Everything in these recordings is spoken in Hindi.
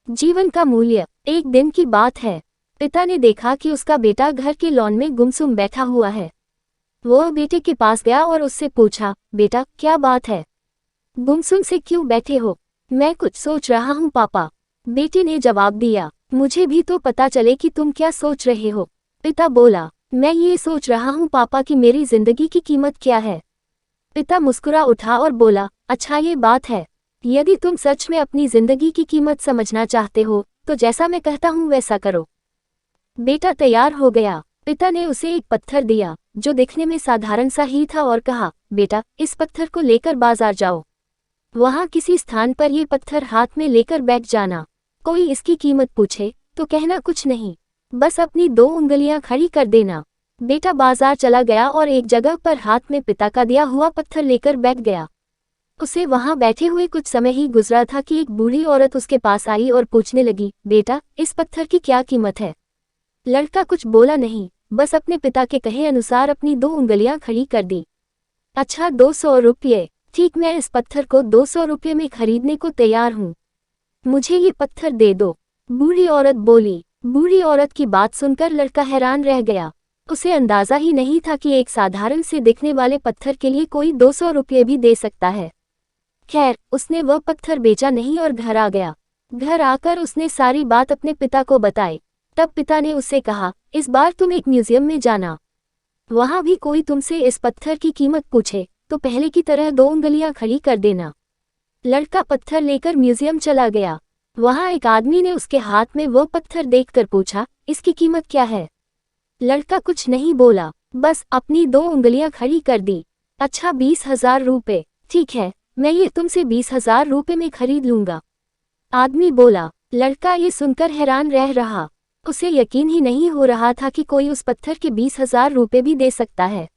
जीवन का मूल्य। एक दिन की बात है। पिता ने देखा कि उसका बेटा घर के लॉन में गुमसुम बैठा हुआ है। वह बेटे के पास गया और उससे पूछा, बेटा क्या बात है, गुमसुम से क्यों बैठे हो? मैं कुछ सोच रहा हूँ पापा, बेटे ने जवाब दिया। मुझे भी तो पता चले कि तुम क्या सोच रहे हो। पिता बोला, मैं ये सोच रहा हूँ पापा कि मेरी जिंदगी की कीमत क्या है। पिता मुस्कुरा उठा और बोला, अच्छा ये बात है। यदि तुम सच में अपनी जिंदगी की कीमत समझना चाहते हो तो जैसा मैं कहता हूँ वैसा करो। बेटा तैयार हो गया। पिता ने उसे एक पत्थर दिया जो दिखने में साधारण सा ही था और कहा, बेटा इस पत्थर को लेकर बाजार जाओ। वहां किसी स्थान पर ये पत्थर हाथ में लेकर बैठ जाना। कोई इसकी कीमत पूछे तो कहना कुछ नहीं, बस अपनी 2 उंगलियां खड़ी कर देना। बेटा बाजार चला गया और एक जगह पर हाथ में पिता का दिया हुआ पत्थर लेकर बैठ गया। उसे वहां बैठे हुए कुछ समय ही गुजरा था कि एक बूढ़ी औरत उसके पास आई और पूछने लगी, बेटा इस पत्थर की क्या कीमत है? लड़का कुछ बोला नहीं, बस अपने पिता के कहे अनुसार अपनी 2 उंगलियां खड़ी कर दी। अच्छा 200 रुपये, ठीक, मैं इस पत्थर को 200 रुपये में खरीदने को तैयार हूँ, मुझे ये पत्थर दे दो, बूढ़ी औरत बोली। बूढ़ी औरत की बात सुनकर लड़का हैरान रह गया। उसे अंदाजा ही नहीं था कि एक साधारण से दिखने वाले पत्थर के लिए कोई 200 रुपये भी दे सकता है। खैर, उसने वह पत्थर बेचा नहीं और घर आ गया। घर आकर उसने सारी बात अपने पिता को बताई। तब पिता ने उससे कहा, इस बार तुम एक म्यूजियम में जाना, वहां भी कोई तुमसे इस पत्थर की कीमत पूछे तो पहले की तरह 2 उंगलियां खड़ी कर देना। लड़का पत्थर लेकर म्यूजियम चला गया। वहां एक आदमी ने उसके हाथ में वह पत्थर देखकर पूछा, इसकी कीमत क्या है? लड़का कुछ नहीं बोला, बस अपनी 2 उंगलियां खड़ी कर दी। अच्छा 20,000 रुपये, ठीक है, मैं ये तुमसे 20,000 रुपये में खरीद लूंगा, आदमी बोला। लड़का ये सुनकर हैरान रह रहा। उसे यकीन ही नहीं हो रहा था कि कोई उस पत्थर के 20,000 रुपये भी दे सकता है।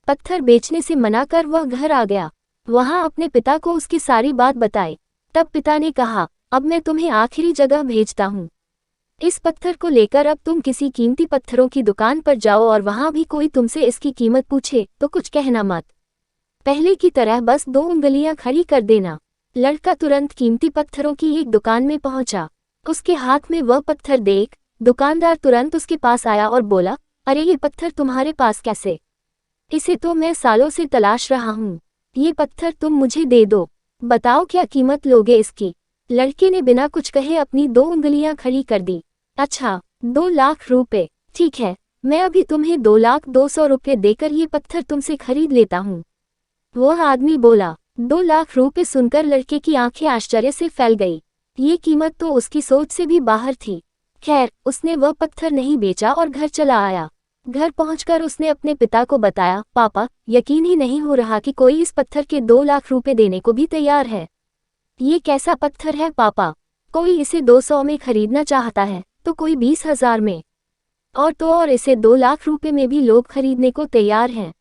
पत्थर बेचने से मना कर वह घर आ गया। वहां अपने पिता को उसकी सारी बात बताई। तब पिता ने कहा, अब मैं तुम्हें आखिरी जगह भेजता हूँ। इस पत्थर को लेकर अब तुम किसी कीमती पत्थरों की दुकान पर जाओ और वहां भी कोई तुमसे इसकी कीमत पूछे तो कुछ कहना मत, पहले की तरह बस 2 उंगलियां खड़ी कर देना। लड़का तुरंत कीमती पत्थरों की एक दुकान में पहुंचा। उसके हाथ में वह पत्थर देख दुकानदार तुरंत उसके पास आया और बोला, अरे ये पत्थर तुम्हारे पास कैसे? इसे तो मैं सालों से तलाश रहा हूँ, ये पत्थर तुम मुझे दे दो, बताओ क्या कीमत लोगे इसकी? लड़के ने बिना कुछ कहे अपनी 2 उंगलियां खड़ी कर दी। अच्छा 2 लाख रुपए, ठीक है, मैं अभी तुम्हें 2,02,00,000 रुपये देकर ये पत्थर तुमसे खरीद लेता हूँ। वह आदमी बोला। 2 लाख रुपए सुनकर लड़के की आंखें आश्चर्य से फैल गई। ये कीमत तो उसकी सोच से भी बाहर थी। खैर, उसने वह पत्थर नहीं बेचा और घर चला आया। घर पहुंचकर उसने अपने पिता को बताया, पापा यकीन ही नहीं हो रहा कि कोई इस पत्थर के 2 लाख रुपए देने को भी तैयार है। ये कैसा पत्थर है पापा? कोई इसे 200 में खरीदना चाहता है तो कोई 20,000 में, और तो और इसे 2 लाख रुपए में भी लोग खरीदने को तैयार हैं।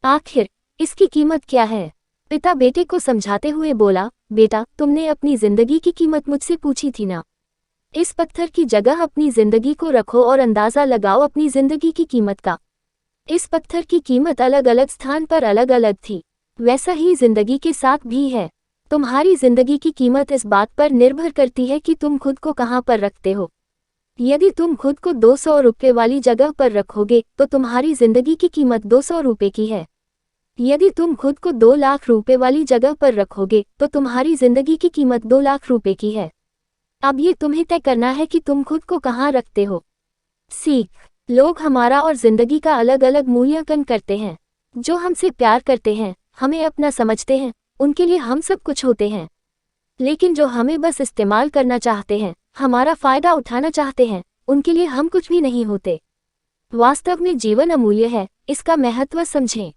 आखिर इसकी कीमत क्या है? पिता बेटे को समझाते हुए बोला, बेटा तुमने अपनी जिंदगी की कीमत मुझसे पूछी थी ना, इस पत्थर की जगह अपनी जिंदगी को रखो और अंदाजा लगाओ अपनी जिंदगी की कीमत का। इस पत्थर की कीमत अलग अलग स्थान पर अलग अलग थी, वैसा ही जिंदगी के साथ भी है। तुम्हारी जिंदगी की कीमत इस बात पर निर्भर करती है कि तुम खुद को कहाँ पर रखते हो। यदि तुम खुद को 200 रुपये वाली जगह पर रखोगे तो तुम्हारी जिंदगी की कीमत 200 रुपये की है। यदि तुम खुद को 2 लाख रुपए वाली जगह पर रखोगे तो तुम्हारी जिंदगी की कीमत 2 लाख रुपए की है। अब ये तुम्हें तय करना है कि तुम खुद को कहाँ रखते हो। सीख, लोग हमारा और जिंदगी का अलग अलग मूल्यांकन करते हैं। जो हमसे प्यार करते हैं, हमें अपना समझते हैं, उनके लिए हम सब कुछ होते हैं। लेकिन जो हमें बस इस्तेमाल करना चाहते हैं, हमारा फायदा उठाना चाहते हैं, उनके लिए हम कुछ भी नहीं होते। वास्तव में जीवन अमूल्य है, इसका महत्व समझें।